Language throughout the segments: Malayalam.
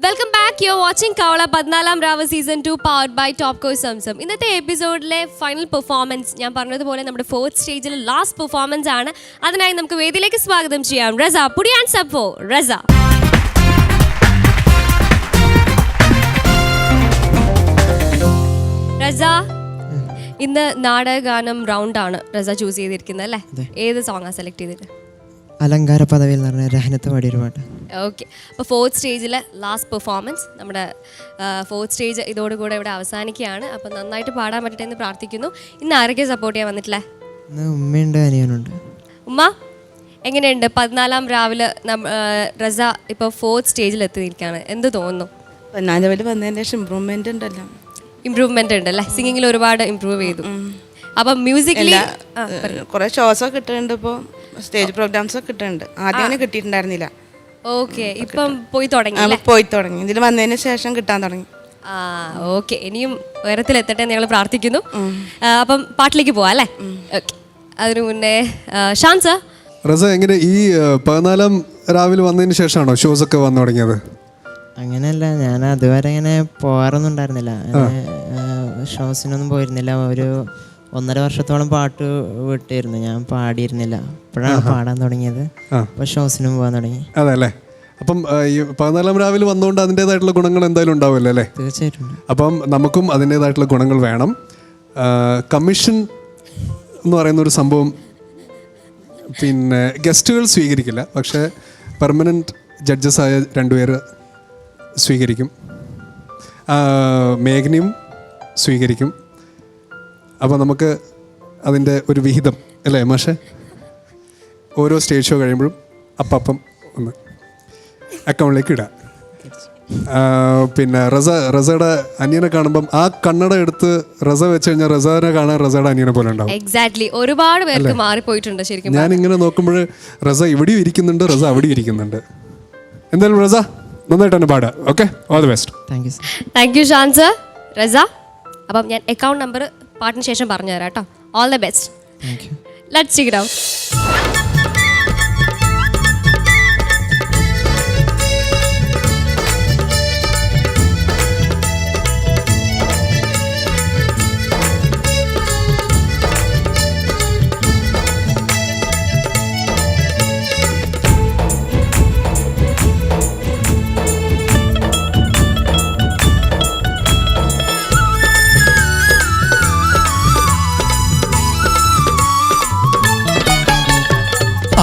Welcome back. You are watching കവള 14 രാവ് സീസൺ 2 പവർഡ് ബൈ ടോപ്കോ സംസം. ഇന്നത്തെ എപ്പിസോഡിലെ ഫൈനൽ പെർഫോമൻസ് ഞാൻ പറഞ്ഞതുപോലെ നമ്മുടെ 4th സ്റ്റേജിൽ ലാസ്റ്റ് പെർഫോമൻസ് ആണ്. അതിനായി നമുക്ക് വേദിയിലേക്ക് സ്വാഗതം ചെയ്യാം റസ. പുടി hands up for Rasa. Rasa, ഇന്ന് നാടകഗാനം റൗണ്ട് ആണ് റസ ചൂസ് ചെയ്തിരിക്കുന്നത് അല്ലേ? ഏത് സോങ്ങാണ് സെലക്ട് ചെയ്തത്? അലങ്കാര പദവിയിൽ എന്ന് പറഞ്ഞ രഹനത്ത് പാടിയൊരു പാട്ട്. ഓക്കെ, അപ്പോൾ 4th സ്റ്റേജിലെ ലാസ്റ്റ് പെർഫോമൻസ് നമ്മുടെ 4th സ്റ്റേജ് ഇതോടുകൂടെ ഇവിടെ അവസാനിക്കുകയാണ്. അപ്പോൾ നന്നായിട്ട് പാടാൻ പറ്റട്ടെ എന്ന് പ്രാർത്ഥിക്കുന്നു. ഇന്ന് ആരൊക്കെ സപ്പോർട്ട് ചെയ്യാൻ വന്നിട്ടില്ലേ? ഇന്ന് ഉമ്മയുണ്ട്, അനിയനുണ്ട്. ഉമ്മ, എങ്ങനെയുണ്ട് 14 രാവിലെ റസ ഇപ്പോൾ 4th സ്റ്റേജിൽ എത്തിയിരിക്കുകയാണ്, എന്ത് തോന്നുന്നു? 14 വന്നതിന് ശേഷം ഇമ്പ്രൂവ്മെന്റ് ഉണ്ടല്ലോ. ഇമ്പ്രൂവ്മെന്റ് ഉണ്ട് അല്ലേ? സിംഗിങ്ങിൽ ഒരുപാട് ഇമ്പ്രൂവ് ചെയ്തു. അപ്പം മ്യൂസിക്കലി കുറെ ഷോസ് ഒക്കെ കിട്ടുന്നുണ്ട്, ഇപ്പോൾ സ്റ്റേജ് പ്രോഗ്രാംസ് ഒക്കെ കിട്ടുന്നുണ്ട്. ആദ്യം കിട്ടിയിട്ടുണ്ടായിരുന്നില്ല. ഓക്കെ, ഇപ്പം പോയി തുടങ്ങി. ഇതിൽ വന്നതിന് ശേഷം കിട്ടാൻ തുടങ്ങി. ഓക്കെ, ഇനിയും ഉയരത്തിലെത്തട്ടെ എന്ന് ഞങ്ങൾ പ്രാർത്ഥിക്കുന്നു. അപ്പം പാട്ടിലേക്ക് പോവാം അല്ലേ? ഓക്കെ, അതിനു മുന്നേ ഷാൻ സർ, റസ എങ്ങനെ ഈ 14 രാവിലെ വന്നതിന് ശേഷമാണോ ഷോസ് ഒക്കെ വന്നു തുടങ്ങിയത്? അങ്ങനെയല്ല, ഞാൻ അതുവരെ ഇങ്ങനെ പോകാറൊന്നും ഉണ്ടായിരുന്നില്ല, ഷോസിനൊന്നും പോയിരുന്നില്ല. ഒരു 1.5 വർഷത്തോളം പാട്ട് വിട്ടിരുന്നു, ഞാൻ പാടിയിരുന്നില്ല. ഇപ്പോഴാണ് പാടാൻ തുടങ്ങിയത്. അപ്പോൾ ഷോസിനും പോകാൻ തുടങ്ങി. അതെ അല്ലേ? അപ്പം ഈ 14 രാവിലെ വന്നുകൊണ്ട് അതിൻ്റെതായിട്ടുള്ള ഗുണങ്ങൾ എന്തായാലും ഉണ്ടാവില്ല അല്ലേ? തീർച്ചയായിട്ടും. അപ്പം നമുക്കും അതിൻ്റെതായിട്ടുള്ള ഗുണങ്ങൾ വേണം. കമ്മീഷൻ എന്ന് പറയുന്നൊരു സംഭവം പിന്നെ ഗസ്റ്റുകൾ സ്വീകരിക്കില്ല, പക്ഷേ പെർമനൻറ്റ് ജഡ്ജസായ 2 പേര് സ്വീകരിക്കും. മേഘനയും സ്വീകരിക്കും. അപ്പോൾ നമുക്ക് അതിൻ്റെ ഒരു വിഹിതം അല്ലേ മാഷെ? ഓരോ സ്റ്റേജ് ഷോ കഴിയുമ്പോഴും അപ്പം ഒന്ന് അക്കൗണ്ടിലേക്ക് ഇടാം. പിന്നെ റസയുടെ അനിയനെ കാണുമ്പം ആ കണ്ണട എടുത്ത് റസ വെച്ച് കഴിഞ്ഞാൽ റസനെ കാണാൻ റസയുടെ അനിയനെ പോലെ ഉണ്ടാവും. എക്സാക്ട്ലി, ഒരുപാട് പേർക്ക് മാറിപ്പോയിട്ടുണ്ട് ശരിക്കും. ഞാൻ ഇങ്ങനെ നോക്കുമ്പോൾ റസ ഇവിടെയും ഇരിക്കുന്നുണ്ട്, റസ അവിടെ ഇരിക്കുന്നുണ്ട്. എന്തായാലും റസ നന്നായിട്ട് തന്നെ പാടുക. Okay, all the best. Thank you Shan sir. Raza, അപ്പം ഞാൻ അക്കൗണ്ട് നമ്പർ പാട്ടിന് ശേഷം പറഞ്ഞു തരാം കേട്ടോ. All the best. Let's check it out.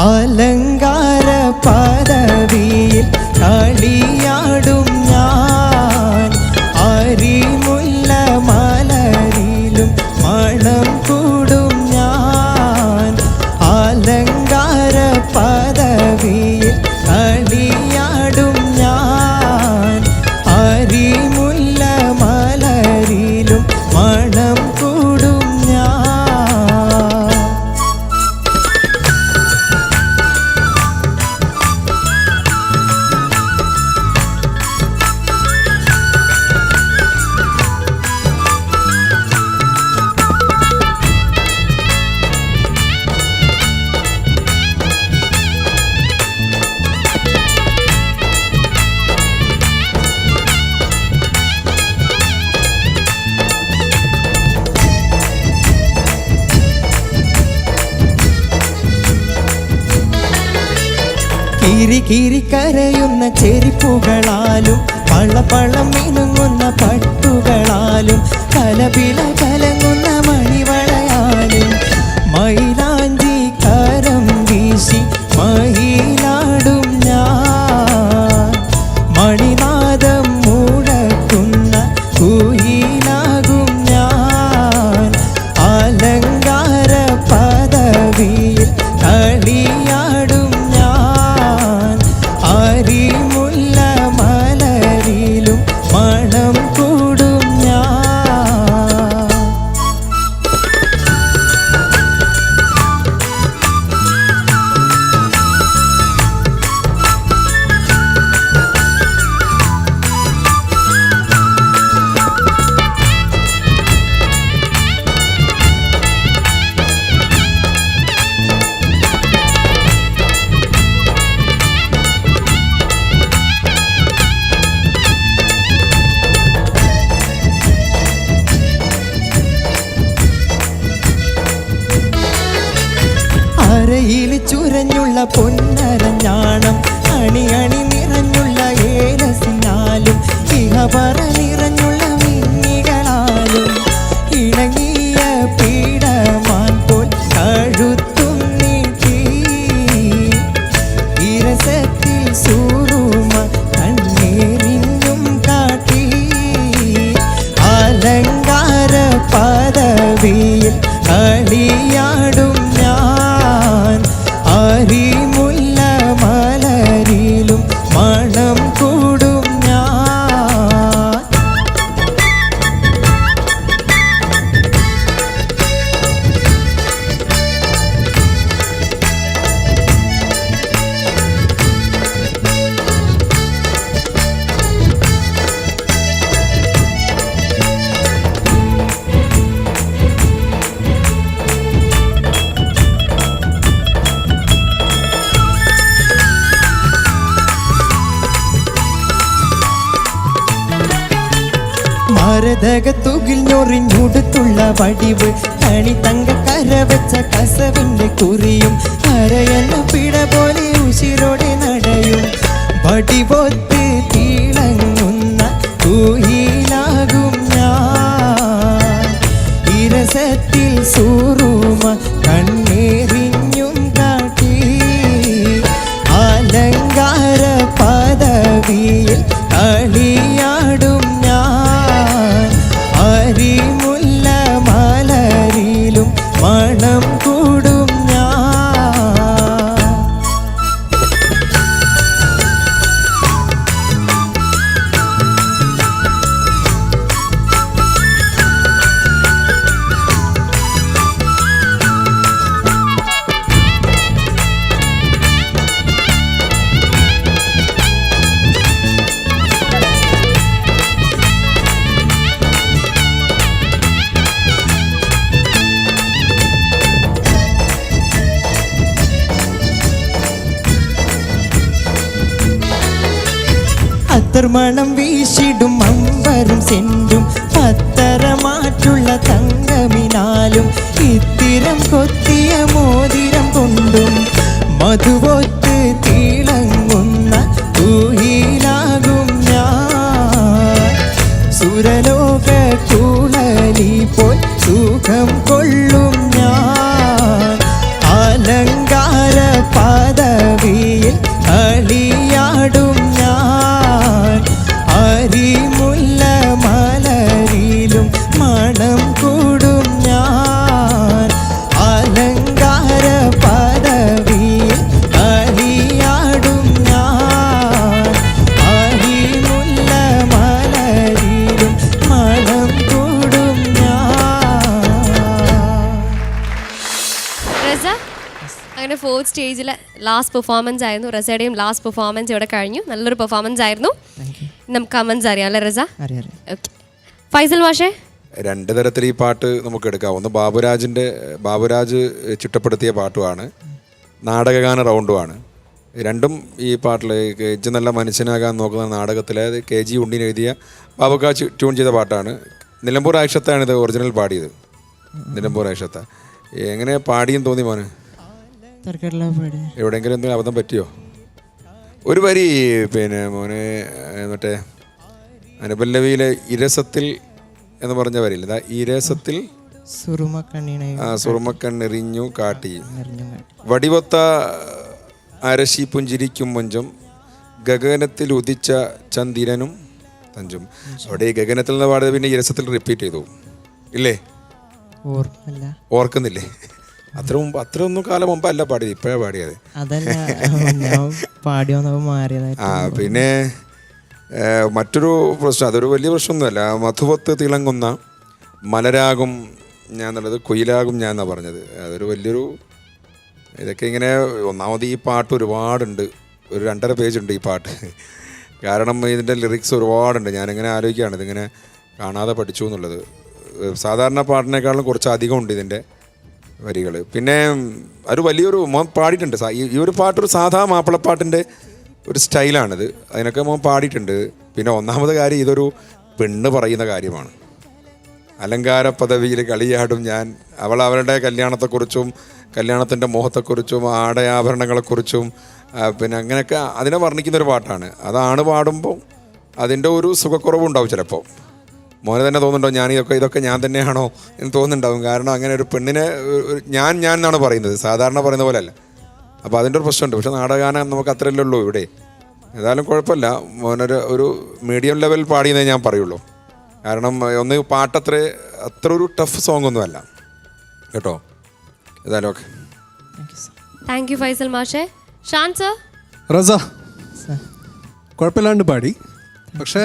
അലങ്കാര പദവിയിൽ കളിയാടും ഞാൻ, അരിമുല്ല മലരിലും മണം കൂടും ഞാൻ. അലങ്കാര പദവിയിൽ കളിയാടും ഞാൻ, അരിമുല്ല മലരിലും മണം കൂടും ഞാൻ. കിരി കരയുന്ന ചെരിപ്പുകളാലും പളപളം മിനുങ്ങുന്ന പട്ടുകളാലും കലപില കലങ്ങുന്ന മണിവളയാലും മൈലാഞ്ചി കരം വീശി മയിലാടും ഞാൻ. മണിനാദം മുഴക്കുന്ന കുയിലാകും ഞാൻ. അലങ്കാര പദവിയിൽ കളിയാടും ഞാൻ, അരിമുല്ല മലരിലും മണം കൂടും ഞാൻ. പൊന്നരഞ്ഞാണം അണി അണി നിറഞ്ഞുള്ള ഏലസിനാലും ഇഹപറ നിറഞ്ഞുള്ള മിന്നികളാലും ഇണങ്ങിയ പീഡമാൻ പോൽ കഴുത്തും നീട്ടി ഇരസത്തിൽ സൂറുമ കണ്ണേറിഞ്ഞും കാട്ടി അലങ്കാര പദവിയിൽ കളിയാടും ഞാൻ അരിമുല്ല മലരിലും മണം കൂടും ഞാൻ. മരതകത്തുകിൽ ഞൊറിഞ്ഞുടുത്തുള്ള വടിവ് തണി തങ്ക കരവച്ച കസവിന്റെ കുറിയും അരയന്ന പിട പോലെ ഉശിരോടെ നടയും വടിവൊത്ത് തിളങ്ങുന്ന കുയിലാകും ഞാൻ ഇരസത്തിൽ സൂറുമ കണ്ണേറിഞ്ഞും കാട്ടി അലങ്കാര പദവിയിൽ കളിയാടും ഞാൻ അരിമുല്ല മലരിലും മണം കൂടും ഞാൻ. അത്തർമണം വീശിടും അമ്പരും സെന്റും പത്തരമാറ്റുള്ള തങ്കമിനാലും ഇത്തിരം കൊത്തിയ മോതിരം കൊണ്ടും മധുവൊത്ത് തിളങ്ങുന്ന കുയിലാകും ഞാൻ സുരലോക കുളലി പോൽ സുഖം കൊള്ളും ഞാൻ അലങ്കാര പദവിയിൽ കളിയാടും ഞാൻ അരിമുല്ല മലരിലും മണം കൂടും ഞാൻ അലങ്കാര പദവിയിൽ കളിയാടും ഞാൻ അരിമുല്ല മലരിലും മണം കൂടും ഞാൻ. റസ, അങ്ങനെ ഫോർത്ത് സ്റ്റേജിലെ ലാസ്റ്റ് പെർഫോമൻസ് ആയിരുന്നു. റസയുടെയും ലാസ്റ്റ് പെർഫോമൻസ് ഇവിടെ കഴിഞ്ഞു. നല്ലൊരു പെർഫോമൻസ് ആയിരുന്നു. നമുക്ക് കമൻസ് അറിയാം അല്ലേ റസ? ഓക്കെ, ഫൈസൽ മാഷേ. രണ്ട് തരത്തിൽ ഈ പാട്ട് നമുക്ക് എടുക്കാം. ഒന്ന് ബാബുരാജ് ചിട്ടപ്പെടുത്തിയ പാട്ടുമാണ്, നാടകഗാന റൗണ്ടുമാണ്. രണ്ടും ഈ പാട്ടിൽ എജ്ജ് നല്ല മനുഷ്യനാകാൻ നോക്കുന്ന നാടകത്തിലെ KG ഉണ്ണീൻ എഴുതിയ ബാബുക്ക ട്യൂൺ ചെയ്ത പാട്ടാണ്. നിലമ്പൂർ ആയിഷത്താണ് ഇത് ഒറിജിനൽ പാടിയത്. നിലമ്പൂർ ആയിഷത്ത എങ്ങനെ പാടിയെന്ന് തോന്നി മോന്? എവിടെയെങ്കിലും എന്തെങ്കിലും അബദ്ധം പറ്റിയോ? ഒരു വരി പിന്നെ മോനെ മറ്റേ അനുപല്ലവിയിലെ ഇരസത്തിൽ എന്ന് പറഞ്ഞ വരില്ല, ഇരസത്തിൽ സുറുമക്കണ്ണെറിഞ്ഞു കാട്ടി വടിവൊത്ത അരശി പുഞ്ചിരിക്കും മൊഞ്ചം ഗഗനത്തിൽ ഉദിച്ച ചന്ദിരനും തഞ്ചും. അവിടെ ഈ ഗഗനത്തിൽ നിന്ന് പാടിയത് പിന്നെ ഇരസത്തിൽ റിപ്പീറ്റ് ചെയ്തു ഇല്ലേ? ഓർക്കുന്നില്ലേ? അത്രയൊന്നും കാലം മുമ്പല്ല പാടിയത്, ഇപ്പോഴാണ് പാടിയത്. പിന്നെ മറ്റൊരു പ്രശ്നം, അതൊരു വലിയ പ്രശ്നമൊന്നുമല്ല. മധുവത്ത് തിളങ്ങുന്ന മലരാകും ഞാൻ എന്നുള്ളത് കുയിലാകും ഞാൻ എന്നാണ് പറഞ്ഞത്. അതൊരു വലിയൊരു ഇതൊക്കെ ഇങ്ങനെ. ഒന്നാമത് ഈ പാട്ട് ഒരുപാടുണ്ട്, ഒരു 2.5 പേജുണ്ട് ഈ പാട്ട്. കാരണം ഇതിൻ്റെ ലിറിക്സ് ഒരുപാടുണ്ട്. ഞാനിങ്ങനെ ആലോചിക്കുകയാണ് ഇതിങ്ങനെ കാണാതെ പഠിച്ചു എന്നുള്ളത്. സാധാരണ പാട്ടിനേക്കാളും കുറച്ച് അധികം ഉണ്ട് ഇതിൻ്റെ വരികൾ. പിന്നെ ഒരു വലിയൊരു മോൻ പാടിയിട്ടുണ്ട്. ഈ ഒരു പാട്ടൊരു സാധാ മാപ്പിളപ്പാട്ടിൻ്റെ ഒരു സ്റ്റൈലാണിത്. അതിനൊക്കെ മോൻ പാടിയിട്ടുണ്ട്. പിന്നെ ഒന്നാമത് കാര്യം, ഇതൊരു പെണ്ണ് പറയുന്ന കാര്യമാണ്. അലങ്കാര പദവിയിൽ കളിയാടും ഞാൻ. അവൾ അവരുടെ കല്യാണത്തെക്കുറിച്ചും കല്യാണത്തിൻ്റെ മോഹത്തെക്കുറിച്ചും ആടയാഭരണങ്ങളെക്കുറിച്ചും പിന്നെ അങ്ങനെയൊക്കെ അതിനെ വർണ്ണിക്കുന്നൊരു പാട്ടാണ്. അതാണ് പാടുമ്പോൾ അതിൻ്റെ ഒരു സുഖക്കുറവുണ്ടാവും ചിലപ്പോൾ. മോനെ തന്നെ തോന്നുന്നുണ്ടോ ഇതൊക്കെ ഞാൻ തന്നെയാണോ എന്ന് തോന്നുന്നുണ്ടാവും. കാരണം അങ്ങനെ ഒരു പെണ്ണിനെ ഞാൻ എന്നാണ് പറയുന്നത്, സാധാരണ പറയുന്ന പോലെ അല്ല. അപ്പോൾ അതിൻ്റെ ഒരു പ്രശ്നമുണ്ട്. പക്ഷെ നാടകഗാനം നമുക്ക് അത്രയല്ലേ ഉള്ളൂ ഇവിടെ. ഏതായാലും കുഴപ്പമില്ല, മോനൊരു മീഡിയം ലെവൽ പാടിയെന്നേ ഞാൻ പറയുള്ളൂ. കാരണം ഒന്ന് അത്ര ഒരു ടഫ് സോങ് ഒന്നുമല്ല കേട്ടോ. ഏതായാലും ഓക്കെ, താങ്ക് യു ഫൈസൽ മാഷെ. ഷാൻ സർ? റസ കുഴപ്പമില്ലാണ്ട് പാടി. പക്ഷേ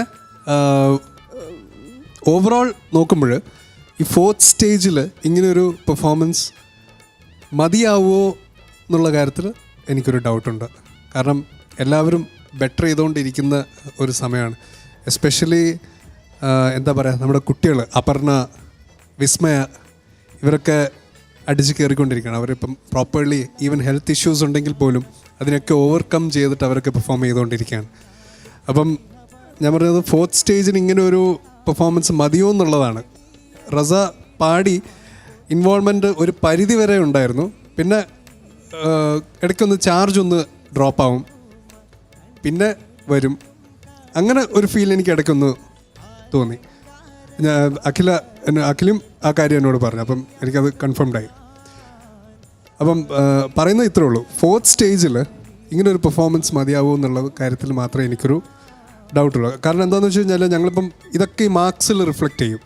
ഓവറോൾ നോക്കുമ്പോൾ ഈ 4th സ്റ്റേജിൽ ഇങ്ങനെയൊരു പെർഫോമൻസ് മതിയാവുമോ എന്നുള്ള കാര്യത്തിൽ എനിക്കൊരു ഡൗട്ടുണ്ട്. കാരണം എല്ലാവരും ബെറ്റർ ചെയ്തുകൊണ്ടിരിക്കുന്ന ഒരു സമയമാണ്. എസ്പെഷ്യലി എന്താ പറയുക, നമ്മുടെ കുട്ടികൾ അപർണ, വിസ്മയ, ഇവരൊക്കെ അടിച്ച് കയറിക്കൊണ്ടിരിക്കുകയാണ്. അവരിപ്പം പ്രോപ്പർലി ഈവൻ ഹെൽത്ത് ഇഷ്യൂസ് ഉണ്ടെങ്കിൽ പോലും അതിനൊക്കെ ഓവർകം ചെയ്തിട്ട് അവരൊക്കെ പെർഫോം ചെയ്തുകൊണ്ടിരിക്കുകയാണ്. അപ്പം ഞാൻ പറയുന്നത് 4th സ്റ്റേജിന് ഇങ്ങനെ ഒരു പെർഫോമൻസ് മതിയോ എന്നുള്ളതാണ്. റസ പാടി ഇൻവോൾവ്മെൻറ്റ് ഒരു പരിധി വരെ ഉണ്ടായിരുന്നു. പിന്നെ ഇടയ്ക്കൊന്ന് ചാർജ് ഒന്ന് ഡ്രോപ്പ് ആവും, പിന്നെ വരും. അങ്ങനെ ഒരു ഫീൽ എനിക്ക് ഇടയ്ക്കൊന്ന് തോന്നി. അഖിലും ആ കാര്യം എന്നോട് പറഞ്ഞു. അപ്പം എനിക്കത് കൺഫേംഡായി. അപ്പം പറയുന്നത് ഇത്രേ ഉള്ളൂ, 4th സ്റ്റേജിൽ ഇങ്ങനൊരു പെർഫോമൻസ് മതിയാവുമോ എന്നുള്ള കാര്യത്തിൽ മാത്രമേ എനിക്കൊരു ഡൗട്ടുള്ളൂ. കാരണം എന്താണെന്ന് വെച്ച് കഴിഞ്ഞാൽ ഞങ്ങളിപ്പം ഇതൊക്കെ ഈ മാർക്സിൽ റിഫ്ലക്റ്റ് ചെയ്യും.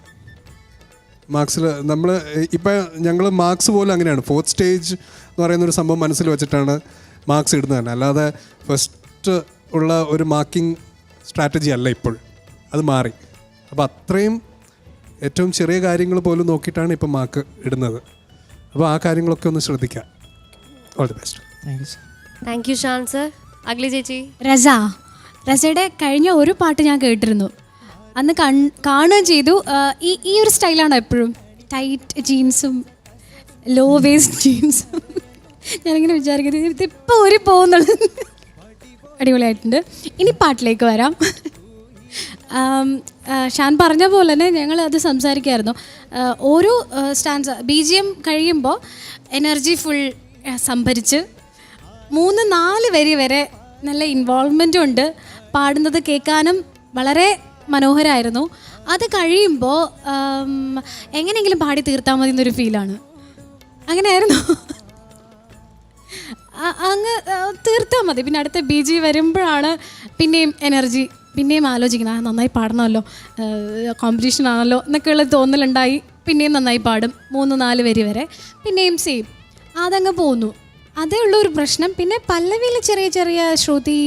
മാർക്സിൽ നമ്മൾ ഇപ്പം ഞങ്ങൾ മാർക്സ് പോലും അങ്ങനെയാണ്. 4th സ്റ്റേജ് എന്ന് പറയുന്നൊരു സംഭവം മനസ്സിൽ വെച്ചിട്ടാണ് മാർക്സ് ഇടുന്നത് തന്നെ. അല്ലാതെ ഫസ്റ്റ് ഉള്ള ഒരു മാർക്കിംഗ് സ്ട്രാറ്റജി അല്ല ഇപ്പോൾ, അത് മാറി. അപ്പോൾ അത്രയും ഏറ്റവും ചെറിയ കാര്യങ്ങൾ പോലും നോക്കിയിട്ടാണ് ഇപ്പം മാർക്ക് ഇടുന്നത്. അപ്പോൾ ആ കാര്യങ്ങളൊക്കെ ഒന്ന് ശ്രദ്ധിക്കാം. All the best. Thank you Shan sir. അഗ്ലി ചേച്ചി? റസയുടെ കഴിഞ്ഞ ഒരു പാട്ട് ഞാൻ കേട്ടിരുന്നു, അന്ന് കാണുകയും ചെയ്തു. ഈ ഒരു സ്റ്റൈലാണോ എപ്പോഴും? ടൈറ്റ് ജീൻസും ലോ വേസ്റ്റ് ജീൻസും. ഞാനിങ്ങനെ വിചാരിക്കുന്നത് ഇതിപ്പോൾ ഒരു പോകുന്നുള്ളത്. അടിപൊളിയായിട്ടുണ്ട്. ഇനി പാട്ടിലേക്ക് വരാം. ഷാൻ പറഞ്ഞ പോലെ തന്നെ ഞങ്ങൾ അത് സംസാരിക്കുമായിരുന്നു. ഓരോ സ്റ്റാൻസ് BGM കഴിയുമ്പോൾ എനർജി ഫുൾ സംഭരിച്ച് 3-4 വരി വരെ നല്ല ഇൻവോൾവ്മെൻറ്റും ഉണ്ട്. പാടുന്നത് കേൾക്കാനും വളരെ മനോഹരമായിരുന്നു. അത് കഴിയുമ്പോൾ എങ്ങനെയെങ്കിലും പാടി തീർത്താൽ മതി എന്നൊരു ഫീലാണ്. അങ്ങനെയായിരുന്നു. അങ്ങ് തീർത്താൽ മതി. പിന്നെ അടുത്ത BG വരുമ്പോഴാണ് പിന്നെയും എനർജി, പിന്നെയും ആലോചിക്കണം, നന്നായി പാടണമല്ലോ, കോമ്പറ്റീഷൻ ആണല്ലോ എന്നൊക്കെയുള്ള തോന്നലുണ്ടായി. പിന്നെയും നന്നായി പാടും 3-4 വരി വരെ, പിന്നെയും സെയിം, അതങ്ങ് പോന്നു. അതേ ഉള്ളൊരു പ്രശ്നം. പിന്നെ പല്ലവിയിൽ ചെറിയ ചെറിയ ശ്രുതി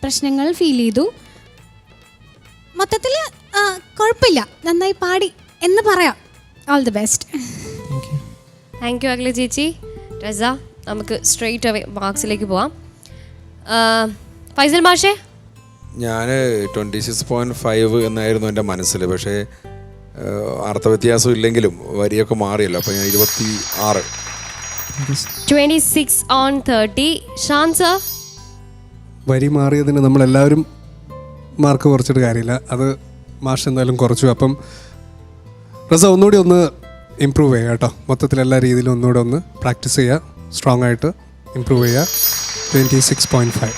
പ്രശ്നങ്ങൾ ഫീൽ ചെയ്തു. മൊത്തത്തിൽ കുഴപ്പമില്ല, നന്നായി പാടി എന്ന് പറയാം. All the best. Thank U ugly ചേച്ചി. റസ, നമുക്ക് സ്ട്രെയിറ്റ് അവേ മാർക്സിലേക്ക് പോവാം. ഫൈസൽ മാഷേ? ഞാൻ 26.5 എന്നായിരുന്നു എൻ്റെ മനസ്സിൽ. പക്ഷേ അർത്ഥവ്യത്യാസം ഇല്ലെങ്കിലും വരിയൊക്കെ മാറിയല്ലോ. അപ്പോൾ ഞാൻ 26. 26/30. ഷാൻ സർ? വരി മാറിയതിന് നമ്മളെല്ലാവരും മാർക്ക് കുറച്ചിട്ട് കാര്യമില്ല, അത് മാഷ് എന്തായാലും കുറച്ചു. അപ്പം റസ ഒന്നുകൂടി ഒന്ന് ഇമ്പ്രൂവ് ചെയ്യുക കേട്ടോ. മൊത്തത്തിൽ എല്ലാ രീതിയിലും ഒന്നുകൂടെ ഒന്ന് പ്രാക്ടീസ് ചെയ്യുക, സ്ട്രോങ് ആയിട്ട് ഇമ്പ്രൂവ് ചെയ്യുക. 26.5.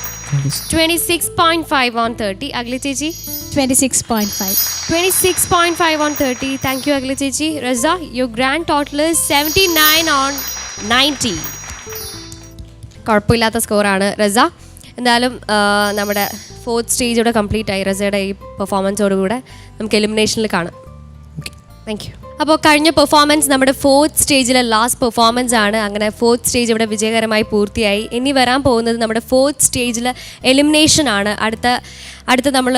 26.5/30. അഗ്ലി ചേച്ചി? 26.5. 26.5/30. താങ്ക് യു അഗ്ലി ചേച്ചി. Reza, your grand total 79/90. കുഴപ്പമില്ലാത്ത സ്കോറാണ് റസ. എന്തായാലും നമ്മുടെ 4th സ്റ്റേജ് ഇവിടെ കംപ്ലീറ്റ് ആയി. റസയുടെ ഈ പെർഫോമൻസോടുകൂടെ നമുക്ക് എലിമിനേഷനിൽ കാണാം. Thank you. അപ്പോൾ കഴിഞ്ഞ പെർഫോമൻസ് നമ്മുടെ 4th സ്റ്റേജിലെ ലാസ്റ്റ് പെർഫോമൻസ് ആണ്. അങ്ങനെ 4th സ്റ്റേജ് ഇവിടെ വിജയകരമായി പൂർത്തിയായി. ഇനി വരാൻ പോകുന്നത് നമ്മുടെ 4th സ്റ്റേജിലെ എലിമിനേഷൻ ആണ്. അടുത്ത നമ്മൾ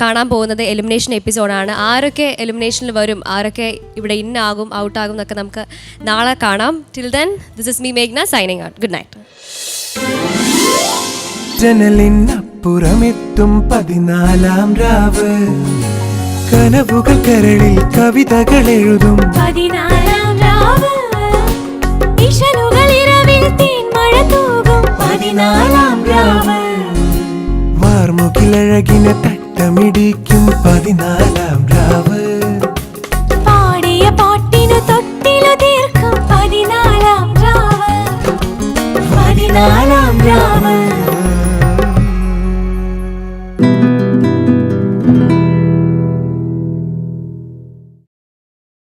കാണാൻ പോകുന്നത് എലിമിനേഷൻ എപ്പിസോഡാണ്. ആരൊക്കെ എലിമിനേഷനിൽ വരും, ആരൊക്കെ ഇവിടെ ഇന്നാകും ഔട്ടാകും എന്നൊക്കെ നമുക്ക് നാളെ കാണാം. Till then, this is me മേഘ്ന സൈനിങ് ഔട്ട്. Good night. ജനലിനപ്പുറമെത്തും 14-ാം രാവ്, കനവുകൾ കരളിൽ കവിതകൾ എഴുതും 14-ാം രാവ്, ഇശലുകളിരവിൽ തേൻമഴ തൂകും 14-ാം രാവ്, വാർമുകിലഴകിനെ തട്ടമിടിക്കും 14-ാം രാവ്, പാടി പതിനാലാം രാവ്